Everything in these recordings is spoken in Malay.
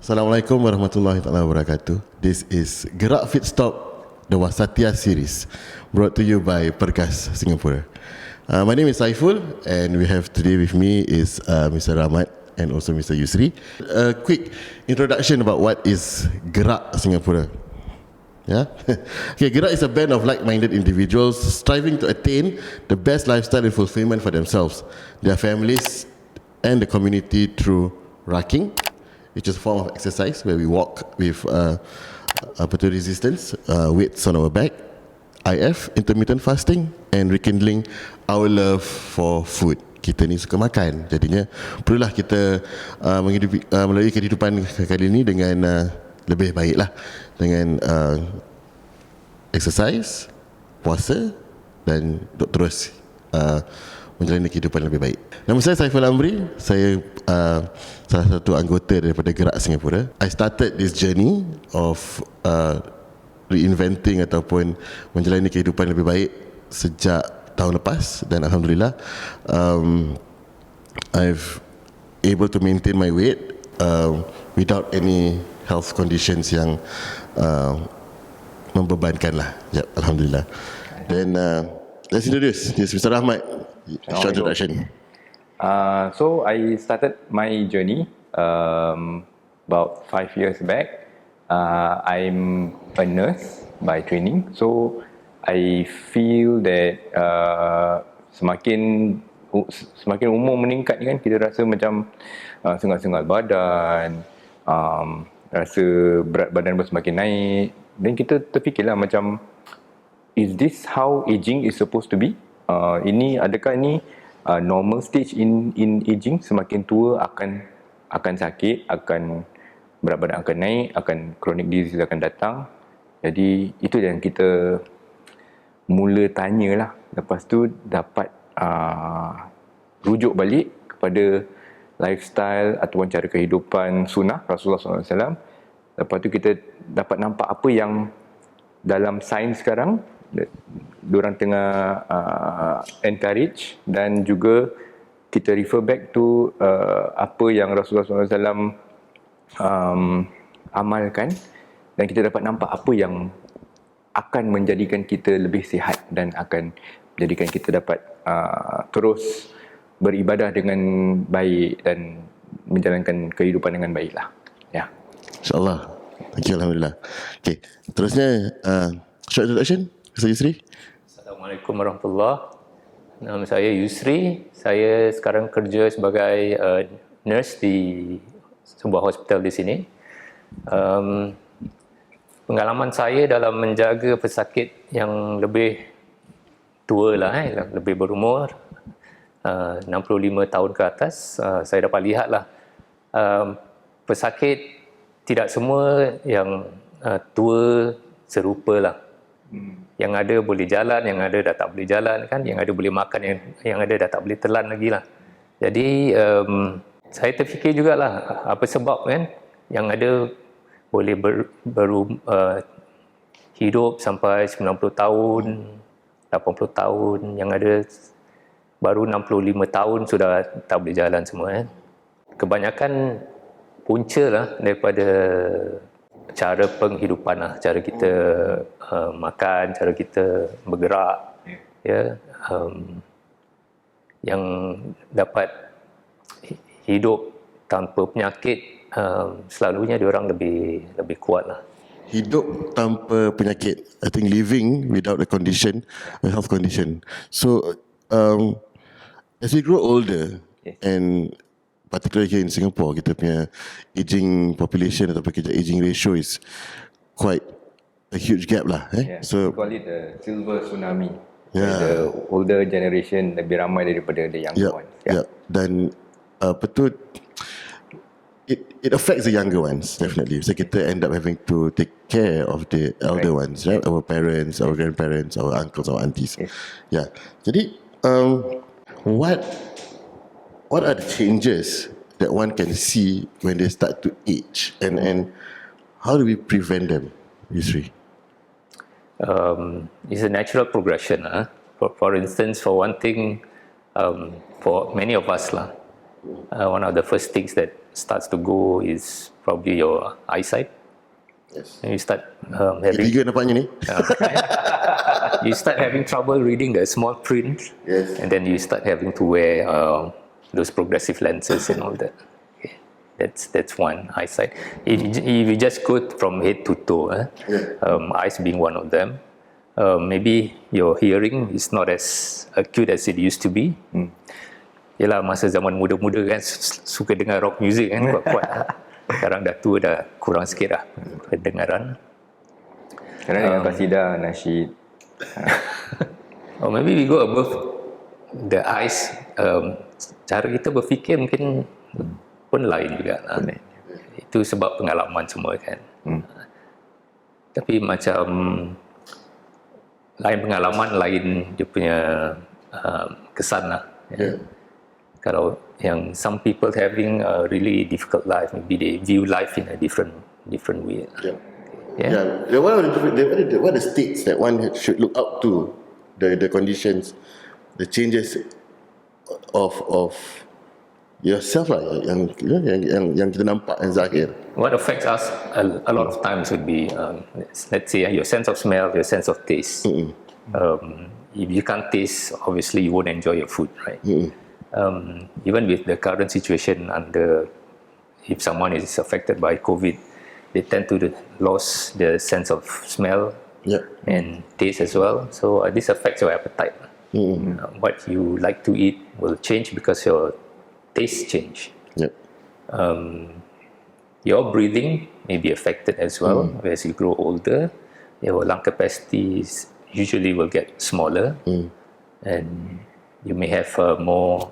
Assalamualaikum warahmatullahi wabarakatuh. This is Ge-Ruck Fit Stop, the Wasatiyyah series, brought to you by Perkas Singapura. My name is Saiful, and we have today with me is Mr. Rahmat and also Mr. Yusri. A quick introduction about what is Ge-Ruck Singapura. Yeah. Okay, Ge-Ruck is a band of like-minded individuals striving to attain the best lifestyle and fulfillment for themselves, their families, and the community through rucking, which is a form of exercise where we walk with resistance, weights on our back, IF, intermittent fasting, and rekindling our love for food. Kita ni suka makan, jadinya perlulah kita melalui kehidupan kali ini dengan lebih baik lah, dengan exercise, puasa, dan terus menjalani kehidupan lebih baik. Nama saya Saiful Amri. Saya salah satu anggota daripada Ge-Ruck Singapura. I started this journey of reinventing ataupun menjalani kehidupan lebih baik sejak tahun lepas, dan alhamdulillah I've able to maintain my weight without any health conditions yang membebankan lah. Yep, alhamdulillah. Then let's introduce this Mr. Rahmat. Short introduction. So I started my journey about 5 years back. I'm a nurse by training, so I feel that semakin umur meningkat kan, kita rasa macam sengal-sengal badan, rasa berat badan pun semakin naik, dan kita terfikirlah macam, is this how aging is supposed to be? Adakah ini normal stage in aging? Semakin tua akan sakit, akan berat badan akan naik, akan chronic disease akan datang. Jadi itu yang kita mula tanyalah. Lepas tu dapat rujuk balik kepada lifestyle ataupun cara kehidupan sunnah Rasulullah SAW. Lepas tu kita dapat nampak apa yang dalam sains sekarang diorang tengah encourage, dan juga kita refer back to apa yang Rasulullah SAW amalkan, dan kita dapat nampak apa yang akan menjadikan kita lebih sihat dan akan menjadikan kita dapat terus beribadah dengan baik dan menjalankan kehidupan dengan baik lah. Ya. InsyaAllah. Thank you, alhamdulillah. Okay, terusnya short introduction, Mr. Yusri. Assalamualaikum warahmatullahi. Nama saya Yusri. Saya sekarang kerja sebagai nurse di sebuah hospital di sini. Pengalaman saya dalam menjaga pesakit yang lebih tua lah, lebih berumur, 65 tahun ke atas, saya dapat lihatlah pesakit tidak semua yang tua serupa lah. Yang ada boleh jalan, yang ada dah tak boleh jalan kan, yang ada boleh makan, yang ada dah tak boleh telan lagi lah. Jadi saya terfikir jugalah apa sebab kan, yang ada boleh hidup sampai 90 tahun, 80 tahun, yang ada baru 65 tahun sudah tak boleh jalan semua kan. Kebanyakan punca lah daripada cara penghidupan lah, cara kita makan, cara kita bergerak, ya, yang dapat hidup tanpa penyakit, selalunya diorang lebih kuat lah. Hidup tanpa penyakit, I think living without a condition, a health condition. So as we grow older, yes, and particularly here in Singapore, kita punya aging population ataupun kita aging ratio is quite a huge gap lah. Yeah, so we call it the silver tsunami. Yeah. The older generation lebih ramai daripada the younger ones. Yeah. Dan betul, it affects the younger ones definitely. So kita end up having to take care of the elder ones, right? Our parents, our grandparents, our uncles, our aunties. Yes. Yeah. Jadi what are the changes that one can see when they start to age, and how do we prevent them, Yusri? It's a natural progression. For instance, for one thing, for many of us, one of the first things that starts to go is probably your eyesight. Yes. And you start having Tiga nampaknya ni. you start having trouble reading the small print, Yes. and then you start having to wear those progressive lenses and all that. Okay. That's one, eyesight. If you just go from head to toe, eyes being one of them, maybe your hearing is not as acute as it used to be. Yelah, masa zaman muda-muda kan suka dengar rock music kan, kuat-kuat. Sekarang dah tua, dah kurang sikit lah pendengaran. Sekarang dengan qasidah, nasyid. Or maybe we go above the eyes. Cara kita berfikir mungkin pun lain juga lah. Itu sebab pengalaman semua kan. Tapi macam lain pengalaman, lain dia punya kesan lah. Kalau yang some people having a really difficult life, maybe they view life in a different way. What are the states that one should look out to, the conditions, the changes of yourself lah, yang kita nampak yang zahir. What affects us a lot of times would be, let's say, your sense of smell, your sense of taste. If you can't taste, obviously you won't enjoy your food, right? Even with the current situation, if someone is affected by COVID, they tend to lose the sense of smell and taste as well. So this affects your appetite. What you like to eat will change because your taste change. Your breathing may be affected as well. As you grow older, your lung capacities usually will get smaller, and you may have more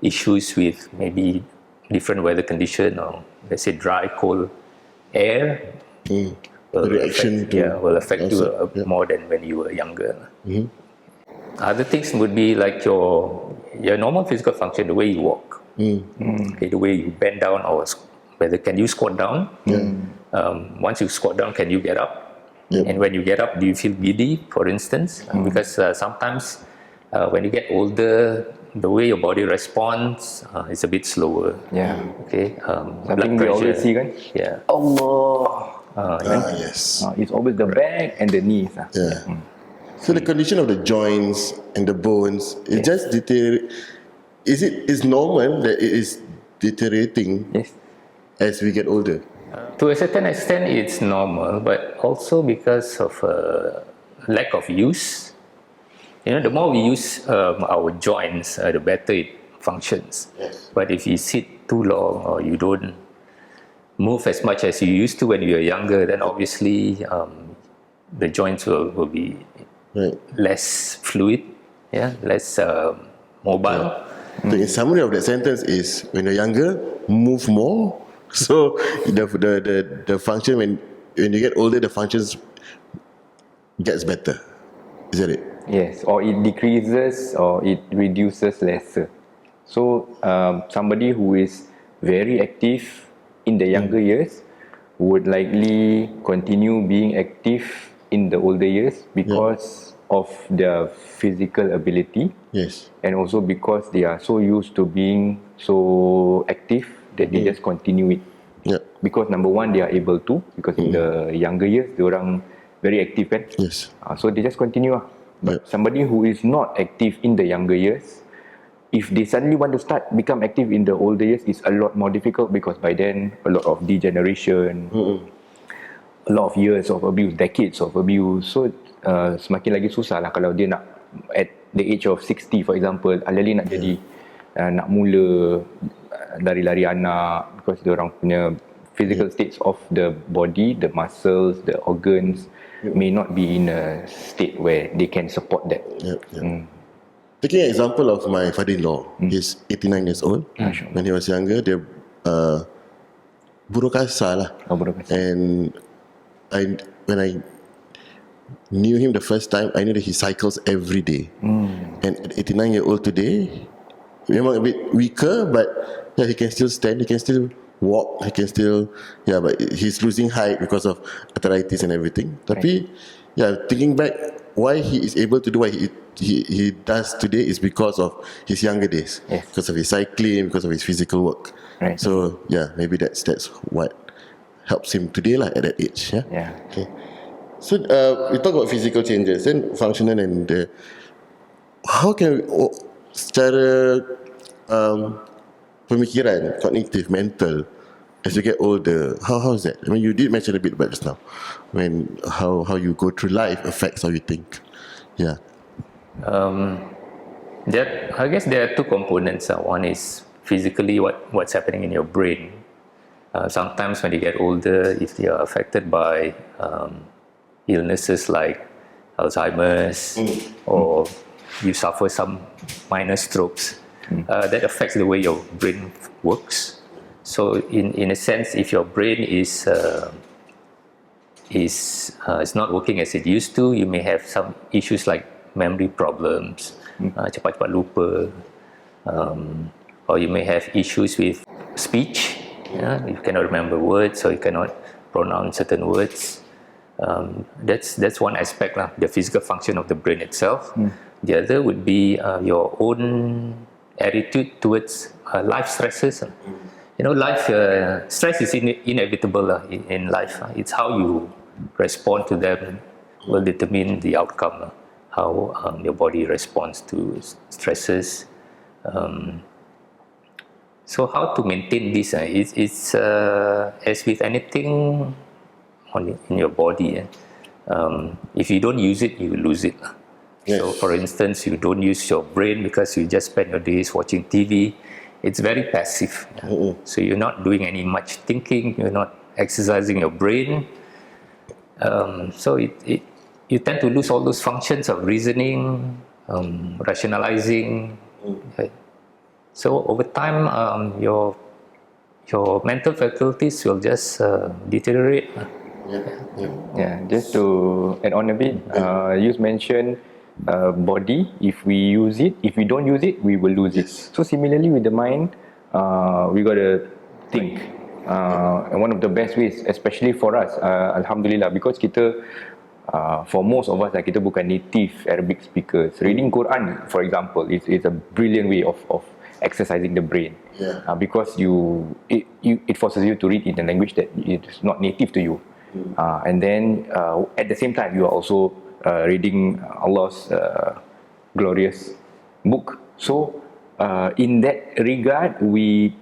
issues with maybe different weather condition, or let's say dry, cold air. Will affect you more than when you were younger. Other things would be like your normal physical function, the way you walk, okay, the way you bend down, or whether can you squat down. Once you squat down, can you get up? And when you get up, do you feel giddy, for instance? Because sometimes when you get older, the way your body responds is a bit slower. Okay. Something we always see kan? Allah. Yes. It's always the back and the knees. So the condition of the joints and the bones, it just deteriorate. Is normal that it is deteriorating as we get older? To a certain extent, it's normal, but also because of lack of use. The more we use our joints, the better it functions. But if you sit too long, or you don't move as much as you used to when you were younger, then obviously the joints will be less fluid, less mobile. The summary of that sentence is, when you're younger, move more. So the function, when you get older, the functions gets better. Is that it? Yes, or it decreases or it reduces lesser. So somebody who is very active in the younger years would likely continue being active in the older years because of their physical ability. Yes. And also because they are so used to being so active that they just continue it. Because number one, they are able to, because in the younger years, they orang very active kan? Yes. So they just continue lah. But somebody who is not active in the younger years, if they suddenly want to start become active in the older years, it's a lot more difficult, because by then a lot of degeneration, a lot of years of abuse, decades of abuse. So semakin lagi susah lah kalau dia nak at the age of 60 for example, alih-alih nak jadi nak mula lari-lari anak, because dia orang punya physical states of the body, the muscles, the organs may not be in a state where they can support that. Taking an example of my father-in-law, he's 89 years old. When he was younger, dia buruh kasar lah. And when I knew him the first time, I knew that he cycles every day. And at 89 years old today, memang a bit weaker, but he can still stand, he can still walk, he can still, but he's losing height because of arthritis and everything. Tapi, thinking back, why he is able to do what he he does today is because of his younger days, Yes. because of his cycling, because of his physical work. Right. So yeah, maybe that's what helps him today lah at that age. Yeah. Yeah. Okay. So we talk about physical changes and functional and how can we, secara pemikiran, cognitive, mental, as you get older, how is that? I mean, you did mention a bit about just now, when how you go through life affects how you think. Yeah. I guess there are two components. One is physically what's happening in your brain. Sometimes when you get older, if you are affected by illnesses like Alzheimer's or you suffer some minor strokes, that affects the way your brain works. So in a sense, if your brain is not working as it used to, you may have some issues like memory problems, cepat-cepat lupa, or you may have issues with speech. You cannot remember words, or you cannot pronounce certain words. That's one aspect lah, the physical function of the brain itself. The other would be your own attitude towards life stresses. Life stress is inevitable in life. It's how you respond to them will determine the outcome. How your body responds to stresses. So how to maintain this? It's as with anything in your body. If you don't use it, you lose it. Yes. So for instance, you don't use your brain because you just spend your days watching TV. It's very passive. So you're not doing any much thinking, you're not exercising your brain. So you tend to lose all those functions of reasoning, rationalizing. Okay. So over time, your mental faculties will just deteriorate. Yeah, just to add on a bit, you mentioned body. If we don't use it, we will lose it. So similarly with the mind, we got to think. And one of the best ways, especially for us, Alhamdulillah, because kita, for most of us, kita bukan native Arabic speakers. Reading Quran, for example, is a brilliant way of exercising the brain. Because it forces you to read in a language that is not native to you. And then at the same time, you are also reading Allah's glorious book. So in that regard, we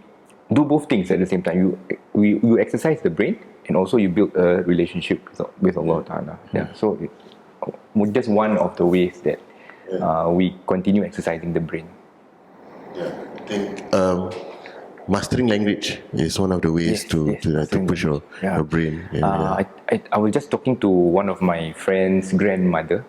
do both things at the same time. You exercise the brain, and also you build a relationship with Allah Ta'ala. So just one of the ways that we continue exercising the brain. I think mastering language is one of the ways to push your brain. I was just talking to one of my friend's grandmother.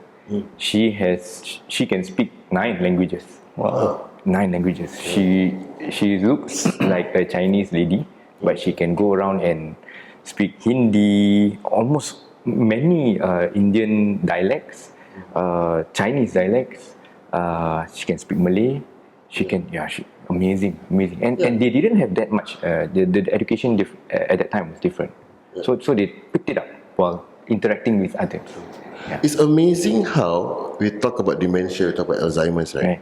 She can speak 9 languages. Wow. 9 languages. She looks like a Chinese lady, but she can go around and speak Hindi, almost many Indian dialects, Chinese dialects. She can speak Malay. Amazing. And they didn't have that much. The education at that time was different. So they picked it up while interacting with others. It's amazing how we talk about dementia, we talk about Alzheimer's, right?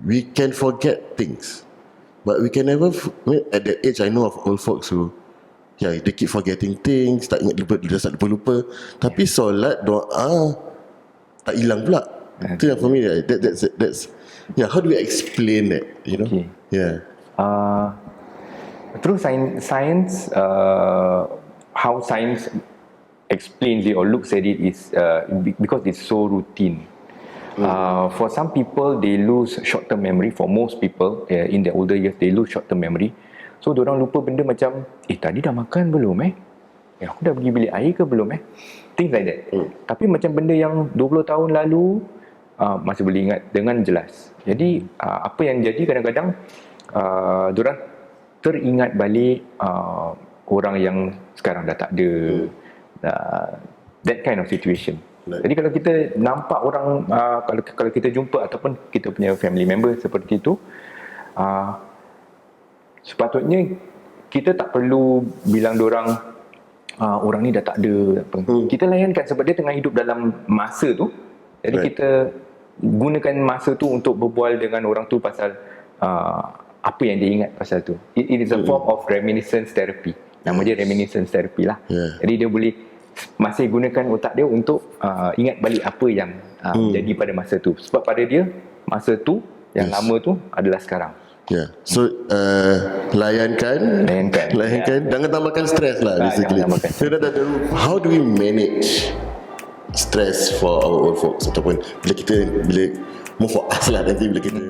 We can forget things, but we can never. At that age, I know of old folks who, they keep forgetting things, tak ingat lupa, dia start lupa. Tapi solat, doa, tak hilang pula. Itu yang for me, that's how do we explain that? Okay. Through science, how science explains it or looks at it is because it's so routine. For some people, they lose short-term memory. For most people, in their older years, they lose short-term memory. So, diorang lupa benda macam, tadi dah makan belum aku dah pergi bilik air ke belum Things like that. Tapi macam benda yang 20 tahun lalu, masih boleh ingat dengan jelas. Jadi, apa yang jadi kadang-kadang, diorang teringat balik orang yang sekarang dah tak ada. That kind of situation. Jadi kalau kita nampak orang, kalau kita jumpa ataupun kita punya family member seperti itu, sepatutnya kita tak perlu bilang diorang orang ni dah tak ada. Kita layankan sebab dia tengah hidup dalam masa tu. Jadi kita gunakan masa tu untuk berbual dengan orang tu pasal apa yang dia ingat pasal tu. It is a form of reminiscence therapy. Nama dia reminiscence therapy lah. Jadi dia boleh masih gunakan otak dia untuk ingat balik apa yang jadi pada masa tu. Sebab pada dia masa tu yang lama tu adalah sekarang. So layankan. Jangan tambahkan stres lah basically. So how do we manage stress for our old folks, ataupun bila move for us lah nanti bila kita